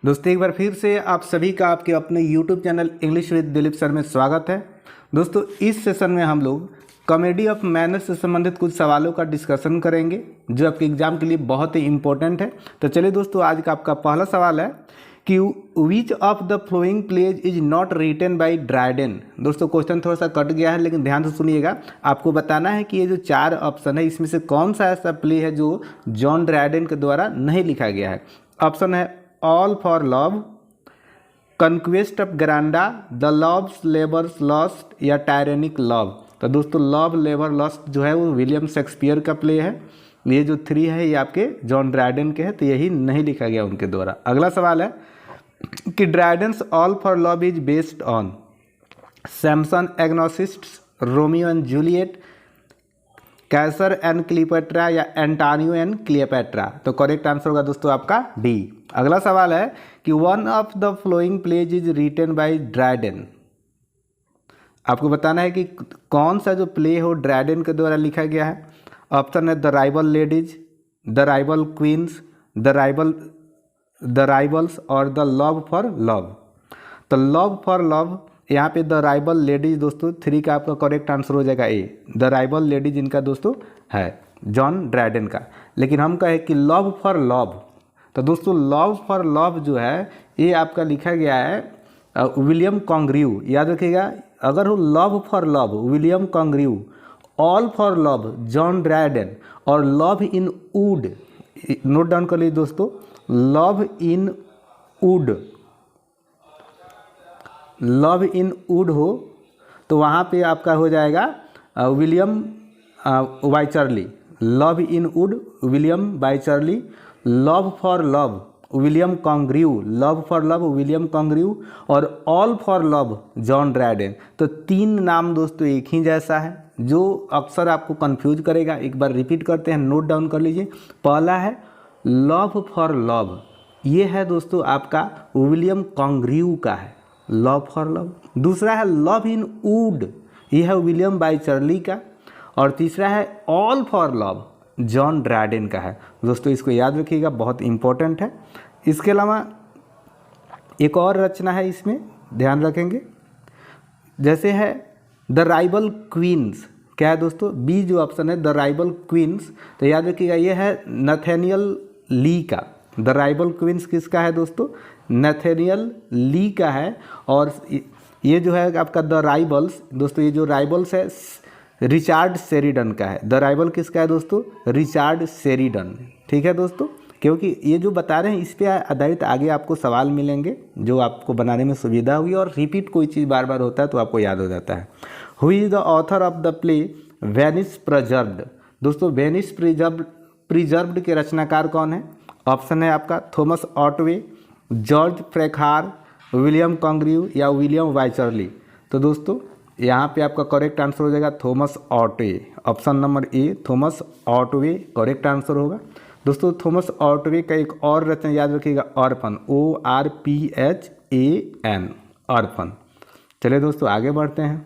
दोस्तों एक बार फिर से आप सभी का आपके अपने YouTube channel English with Dilip sir में स्वागत है। दोस्तों इस सेशन में हम लोग कॉमेडी ऑफ मैनर्स से संबंधित कुछ सवालों का डिस्कशन करेंगे जो आपके एग्जाम के लिए बहुत ही इंपॉर्टेंट है। तो चलिए दोस्तों, आज का आपका पहला सवाल है कि which of the following plays is not written by Dryden. दोस्तों क्वेश्चन थोड़ा सा कट गया है, लेकिन ध्यान से सुनिएगा। आपको बताना है कि ये जो चार ऑप्शन है इसमें से कौन सा ऐसा प्ले है जो जॉन ड्रायडेन के द्वारा नहीं लिखा गया है। ऑप्शन है all for love, conquest of Granada, the love's labour's lost या टायरेनिक लव। तो दोस्तों लव लेबर लॉस्ट जो है वो विलियम शेक्सपियर का प्ले है। ये जो थ्री है ये आपके जॉन ड्रायडेन के हैं, तो यही नहीं लिखा गया उनके द्वारा। अगला सवाल है कि Dryden's all for love is based on Samson Agonistes, Romeo and Juliet, Caesar and Cleopatra या एंटानियो एंड क्लियोपेट्रा। तो करेक्ट आंसर होगा दोस्तों आपका डी। अगला सवाल है कि one of the following plays is written by Dryden. आपको बताना है कि कौन सा जो प्ले हो ड्रायडेन के द्वारा लिखा गया है। ऑप्शन है the rival ladies, the rival queens, the rivals और द लव फॉर लव। तो लव फॉर लव, यहाँ पे द राइवल लेडीज दोस्तों थ्री का आपका करेक्ट आंसर हो जाएगा ए। द राइवल लेडीज इनका दोस्तों है जॉन ड्रायडेन का। लेकिन हम कहे कि लव फॉर लव, तो दोस्तों लव फॉर लव जो है ये आपका लिखा गया है विलियम कॉन्ग्रिव। याद रखिएगा, अगर हो love for love William Congreve, all for love John Dryden और love in wood, note down कर लीजिए दोस्तों, love in wood, love in wood हो तो वहाँ पे आपका हो जाएगा William Wycherley. Love in wood William Wycherley, love for love William Congreve, love for love William Congreve और all for love John Dryden. तो तीन नाम दोस्तों एक ही जैसा है जो अक्सर आपको कंफ्यूज करेगा। एक बार रिपीट करते हैं, नोट डाउन कर लीजिए। पहला है लव फॉर लव, ये है दोस्तों आपका विलियम कॉन्ग्रिव का है लव फॉर लव। दूसरा है लव इन वुड, ये है विलियम वाइचरली का। और तीसरा है ऑल फॉर लव जॉन ड्रायडेन का है। दोस्तों इसको याद रखिएगा, बहुत इंपॉर्टेंट है। इसके अलावा एक और रचना है इसमें, ध्यान रखेंगे, जैसे है द राइवल क्वींस। क्या है दोस्तों, बी जो ऑप्शन है द राइवल क्वींस, तो याद रखिएगा ये है नथेनियल ली का। द राइवल क्वींस किसका है दोस्तों, नथेनियल ली का है। और ये जो है आपका द राइवल्स, दोस्तों ये जो राइवल्स है रिचार्ड शेरिडन का है। द राइवल किसका है दोस्तों, रिचार्ड शेरिडन। ठीक है दोस्तों, क्योंकि ये जो बता रहे हैं इस पे आधारित आगे आपको सवाल मिलेंगे जो आपको बनाने में सुविधा होगी, और रिपीट कोई चीज़ बार बार होता है तो आपको याद हो जाता है। Who is the author of the play Venice preserved. दोस्तों वेनिस प्रिजर्व्ड के रचनाकार कौन है। ऑप्शन है आपका थॉमस ऑटवे, जॉर्ज फ्रेखार, विलियम कॉन्ग्रिव या विलियम वाइचरली। तो दोस्तों यहाँ पे आपका करेक्ट आंसर हो जाएगा Thomas Otway. Option number A Thomas Otway correct answer होगा। दोस्तों थॉमस ऑटवे का एक और रचना याद रखिएगा, ऑर्फन, ORPHAN, ऑर्फन। चलिए दोस्तों आगे बढ़ते हैं।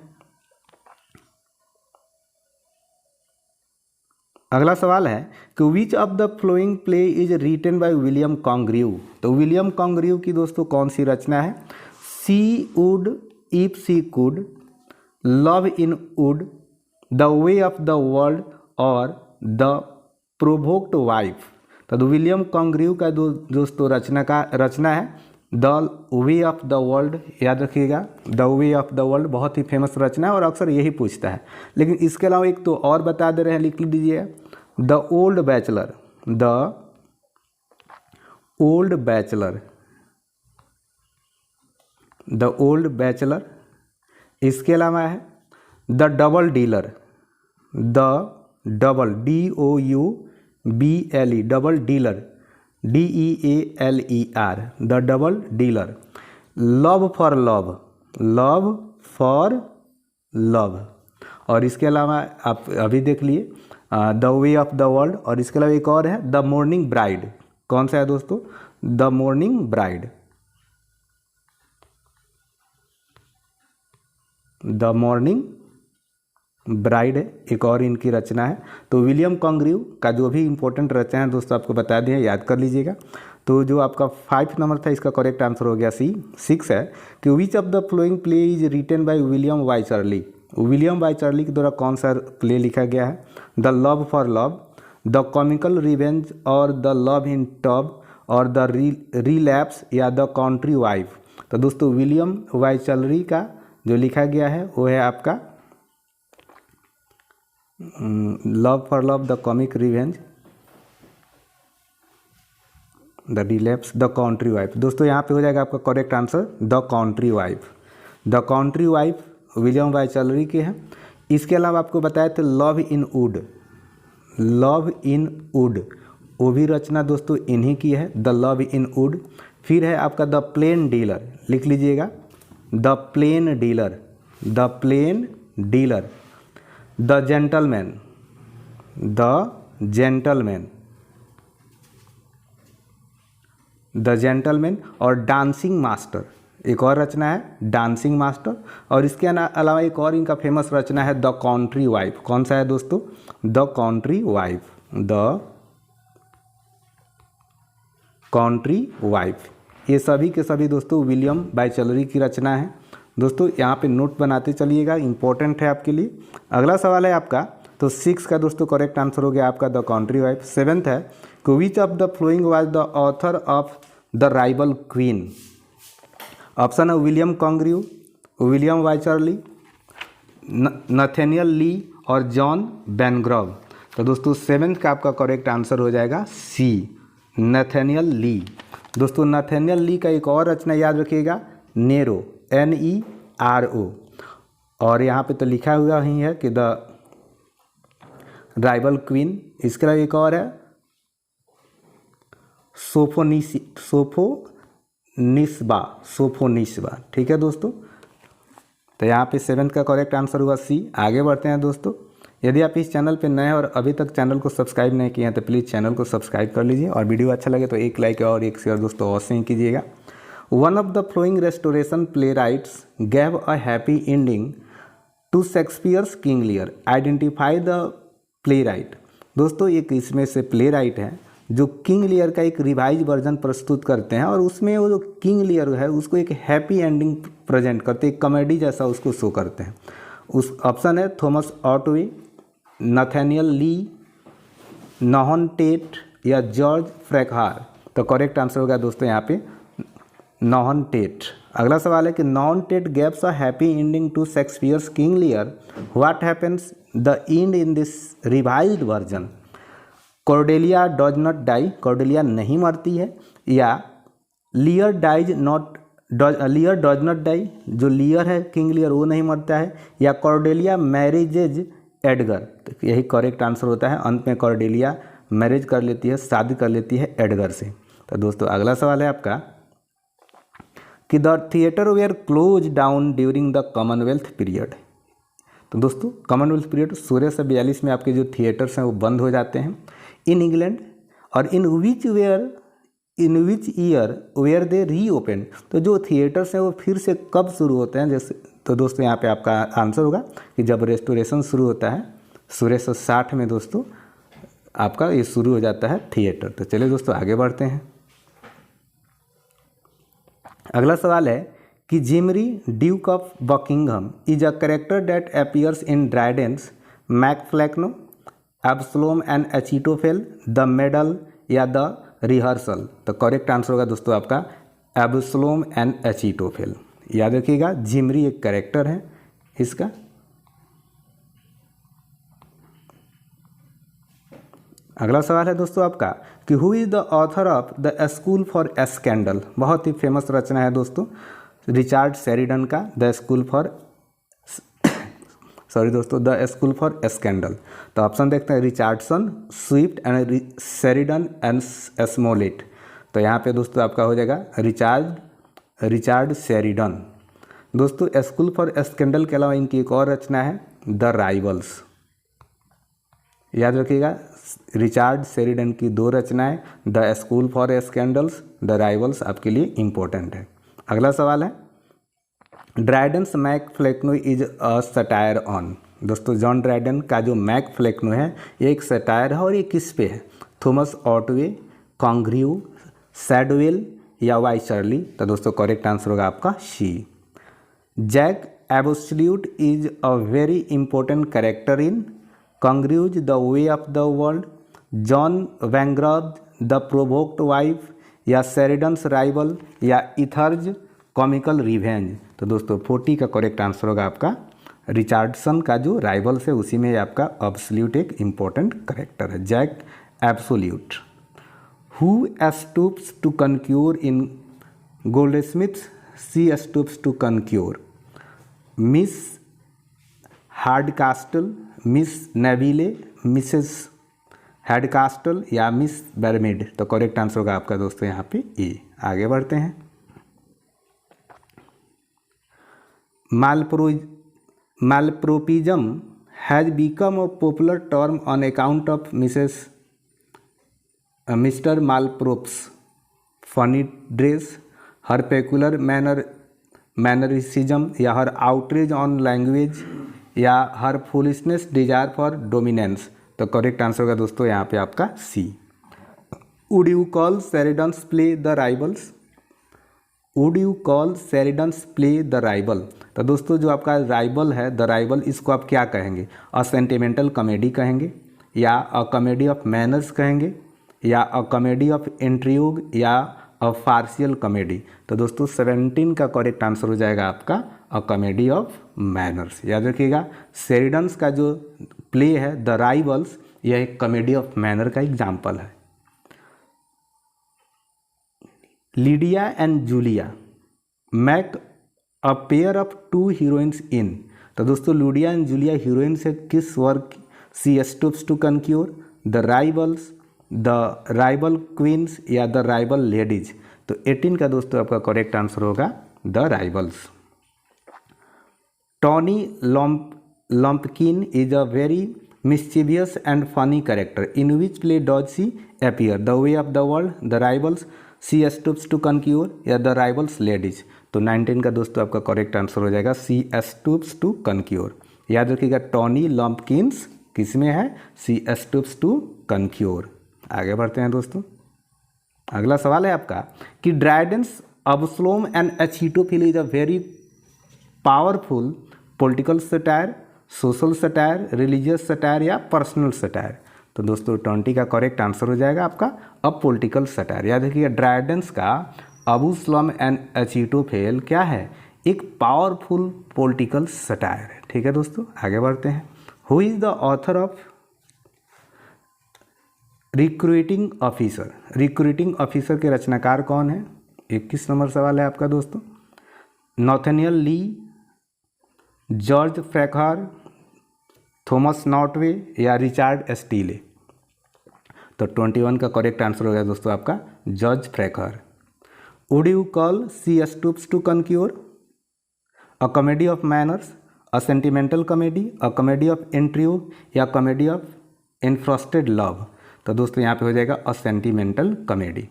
अगला सवाल है कि which of the following play is written by William Congreve. तो विलियम कॉन्ग्रिव की दोस्तों कौन सी रचना है। She would if she could, love in wood, the way of the world और द प्रोवोक्ड वाइफ। तो विलियम कॉन्ग्रिव का दोस्तों रचना है the way of the world. याद रखिएगा, the way of the world बहुत ही फेमस रचना है और अक्सर यही पूछता है। लेकिन इसके अलावा एक तो और बता दे रहे हैं, लिख लीजिए, the old bachelor, the old bachelor, the old bachelor. इसके अलावा है the double dealer, the double DOUBLE, double dealer, DEALER, the double dealer. Love for love, love for love. और इसके अलावा आप अभी देख लिए the way of the world. और इसके अलावा एक और है द मॉर्निंग ब्राइड। कौन सा है दोस्तों, the morning bride, the morning bride है एक और इनकी रचना है। तो विलियम कॉन्ग्रिव का जो भी इंपॉर्टेंट रचना है दोस्तों आपको बता दें, याद कर लीजिएगा। तो जो आपका 5 नंबर था इसका करेक्ट आंसर हो गया सी। 6 है कि which of the following play is written by William Wycherley. William Wycherley के द्वारा कौन सा प्ले लिखा गया है? The love for love, the comical revenge और द लव इन टब और द रिलैप्स या द कंट्री वाइफ। तो दोस्तों विलियम वाइचरली का जो लिखा गया है वो है आपका love for love, the comic revenge, the relapse, the country wife. दोस्तों यहाँ पे हो जाएगा आपका correct answer the country wife. The country wife William Wycherley के हैं। इसके अलावा आपको बताया था love in wood, love in wood वो भी रचना दोस्तों इन्हीं की है, द लव इन वुड। फिर है आपका द प्लेन डीलर, लिख लीजिएगा the plain dealer, the plain dealer, the gentleman, the gentleman, the gentleman और डांसिंग मास्टर एक और रचना है, डांसिंग मास्टर। और इसके अलावा एक और इनका फेमस रचना है द कंट्री वाइफ। कौन सा है दोस्तों? The country wife, the country wife. ये सभी के सभी दोस्तों विलियम वाइचरली की रचना है। दोस्तों यहाँ पे नोट बनाते चलिएगा, इंपॉर्टेंट है आपके लिए। अगला सवाल है आपका, तो 6 का दोस्तों करेक्ट आंसर हो गया आपका द कंट्री वाइफ। 7th है कि which of the flowing was the author of the rival queen. Option है विलियम कॉन्ग्रिव, विलियम वाइचरली, नथेनियल ली और जॉन बेनग्रॉव। तो दोस्तों 7th का आपका करेक्ट आंसर हो जाएगा सी, नथेनियल ली। दोस्तों नथेनियल ली का एक और रचना याद रखिएगा, नेरो, NERO। और यहाँ पे तो लिखा हुआ ही है कि द राइवल क्वीन। इसके अलावा एक और है सोफोनिस्बा। ठीक है दोस्तों, तो यहाँ पे 7th का करेक्ट आंसर हुआ सी। आगे बढ़ते हैं दोस्तों। यदि आप इस चैनल पे नए हैं और अभी तक चैनल को सब्सक्राइब नहीं किए हैं तो प्लीज़ चैनल को सब्सक्राइब कर लीजिए और वीडियो अच्छा लगे तो एक लाइक और एक शेयर दोस्तों अवश्य ही कीजिएगा। One of the following restoration playwrights gave a happy ending to Shakespeare's King Lear, identify the playwright. दोस्तों एक इसमें से प्ले राइट है जो किंग लियर का एक रिवाइज वर्जन प्रस्तुत करते हैं और उसमें वो जो किंग लियर है उसको एक हैप्पी एंडिंग प्रेजेंट करते हैं, एक कॉमेडी जैसा उसको शो करते हैं। उस ऑप्शन है थॉमस ऑटवे, नथेनियल ली, नॉहन टेट या जॉर्ज फ्रैकहार। तो करेक्ट आंसर होगा दोस्तों यहाँ पे नॉहन टेट। अगला सवाल है कि Nahum Tate gives a happy ending to Shakespeare's King Lear, what happens the end in this revised version. Cordelia does not die, Cordelia नहीं मरती है, या Lear dies not, Lear does not die, जो Lear है King Lear वो नहीं मरता है, या कॉर्डेलिया मैरिजेज एडगर। तो यही करेक्ट आंसर होता है, अंत में कॉर्डेलिया मैरिज कर लेती है, शादी कर लेती है एडगर से। तो दोस्तों अगला सवाल है आपका कि the theatre were close down during the Commonwealth period. तो दोस्तों कॉमनवेल्थ पीरियड 1642 में आपके जो थिएटर्स हैं वो बंद हो जाते हैं इन इंग्लैंड, और इन विच ईयर वेयर दे री ओपन। तो जो थिएटर्स हैं वो फिर से कब शुरू होते हैं, जैसे तो दोस्तों यहाँ पे आपका आंसर होगा कि जब रेस्टोरेशन शुरू होता है 1660 में दोस्तों आपका ये शुरू हो जाता है थिएटर। तो चलिए दोस्तों आगे बढ़ते हैं। अगला सवाल है कि Zimri duke of Buckingham is a character that appears in Dryden's, MacFlecknoe, Absalom and Achitophel, the medal या द रिहर्सल। तो करेक्ट आंसर होगा दोस्तों आपका एब्सलोम एंड एचिटोफेल। याद रखिएगा जिमरी एक कैरेक्टर है इसका। अगला सवाल है दोस्तों आपका कि who is the author of the school for scandal. बहुत ही फेमस रचना है दोस्तों रिचार्ड शेरिडन का, the school for the school for scandal. तो ऑप्शन देखते हैं Richardson, Swift and Sheridan and Smollett. तो यहाँ पे दोस्तों आपका हो जाएगा रिचार्ड शेरिडन। दोस्तों स्कूल फॉर स्कैंडल के अलावा इनकी एक और रचना है द राइवल्स। याद रखिएगा रिचार्ड शेरिडन की 2 रचनाएं, the school for scandals, the rivals आपके लिए इम्पोर्टेंट है। अगला सवाल है ड्राइडेंस मैकफ्लेक्नो इज अ सटायर ऑन। दोस्तों जॉन ड्राइडन का जो मैकफ्लेक्नो है ये एक सटायर है और ये किस पे है, थॉमस ऑटवे, कॉन्ग्रिव, सैडवेल या वाइचरली? तो दोस्तों करेक्ट आंसर होगा आपका C. Jack Absolute is a very important character in Congreve's the way of the world, John Vanbrugh's the provoked wife, या शेरिडन्स राइवल, या इथर्ज कॉमिकल रिवेंज? तो दोस्तों 40 का करेक्ट आंसर होगा आपका रिचार्डसन का जो राइवल्स है उसी में आपका एब्सोल्यूट एक इम्पोर्टेंट कैरेक्टर है, Jack Absolute. Who stoops to conquer in Goldsmith's? She stoops to conquer. Miss Hardcastle, miss Neville, Mrs Hardcastle, या मिस बर्मिड? तो करेक्ट आंसर होगा आपका दोस्तों यहाँ पे ए। आगे बढ़ते हैं। Malpropism has become a popular term on account of Mr. Malprops' funny dress, her peculiar mannerism, या her outrage on language, या her foolishness desire for dominance? तो करेक्ट आंसर होगा दोस्तों यहाँ पे आपका सी। Would you call Sheridan's play the Rivals? Would you call Sheridan's play the Rival? तो दोस्तों जो आपका राइवल है, द राइवल, इसको आप क्या कहेंगे? अ सेंटिमेंटल कॉमेडी कहेंगे, या अ कॉमेडी ऑफ मैनर्स कहेंगे, या अ कॉमेडी ऑफ इंट्रिग, या अ फार्शियल कॉमेडी? तो दोस्तों 17 का करेक्ट आंसर हो जाएगा आपका अ कॉमेडी ऑफ मैनर्स। याद रखिएगा शेरिडन्स का जो प्ले है द राइवल्स, यह एक कॉमेडी ऑफ मैनर का एग्जाम्पल है। Lydia and Julia make a pair of two heroines in? तो दोस्तों लूडिया एंड जूलिया हीरोइंस है किस work? She stoops to conquer, the rivals, the rival queens, या द राइवल लेडीज? तो 18 का दोस्तों आपका करेक्ट आंसर होगा the rivals. Tony Lumpkin is a very mischievous and funny character in which play does she appear? The way of the world, the rivals, she stoops to conquer, या the rivals ladies? तो 19 का दोस्तों आपका correct answer हो जाएगा सी stoops to कनक्योर। याद रखिएगा Tony लंपकिंस किस में है? She stoops to conquer. आगे बढ़ते हैं दोस्तों। अगला सवाल है आपका कि Dryden's Absalom and Achitophel is a very powerful political satire, social satire, religious satire, या पर्सनल सटायर? तो दोस्तों 20 का करेक्ट आंसर हो जाएगा आपका अब पॉलिटिकल सटायर। याद रखिएगा ड्राइडेंस का अबूसलम एंड अचीटोफेल क्या है? एक पावरफुल पॉलिटिकल सटायर है। ठीक है दोस्तों, आगे बढ़ते हैं। Who is the author of recruiting officer? Recruiting officer के रचनाकार कौन है? 21 नंबर सवाल है आपका दोस्तों। नॉथेनियल ली, जॉर्ज फ्रैकर, थॉमस नॉटवे, या रिचार्ड स्टीले? तो 21 का करेक्ट आंसर हो गया दोस्तों आपका George Farquhar. Would you call she stoops to conquer a comedy of manners, a sentimental comedy, a comedy of intrigue, या कॉमेडी ऑफ इनफ्रस्टेड लव? तो दोस्तों यहाँ पे हो जाएगा अ सेंटिमेंटल कॉमेडी।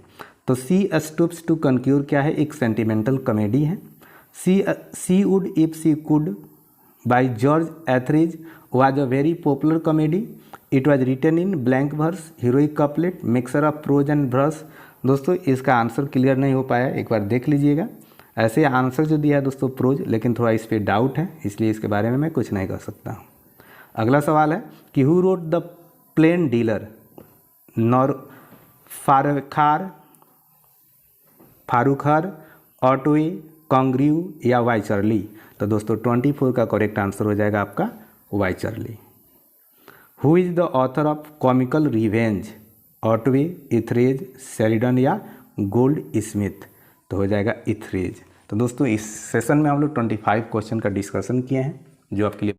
तो सी स्टूप्स टू कनक्योर क्या है? एक सेंटिमेंटल कॉमेडी है। She would if she could by George Etherege was a very popular comedy. It was written in blank verse, heroic couplet, mixture of prose and verse. दोस्तों इसका answer clear नहीं हो पाया, एक बार देख लीजिएगा। ऐसे आंसर जो दिया है दोस्तों प्रोज, लेकिन थोड़ा इस पर डाउट है, इसलिए इसके बारे में मैं कुछ नहीं कर सकता हूँ। अगला सवाल है कि who wrote the plain dealer? Farquhar, Otway, Congreve, या वाइचरली? तो दोस्तों 24 का करेक्ट आंसर हो जाएगा आपका Wycherley. Who is the author of comical revenge? Otway, Etherege, Sheridan, या गोल्ड स्मिथ? तो हो जाएगा इथरेज। तो दोस्तों इस सेशन में हम लोग 25 क्वेश्चन का डिस्कशन किए हैं जो आपके लिए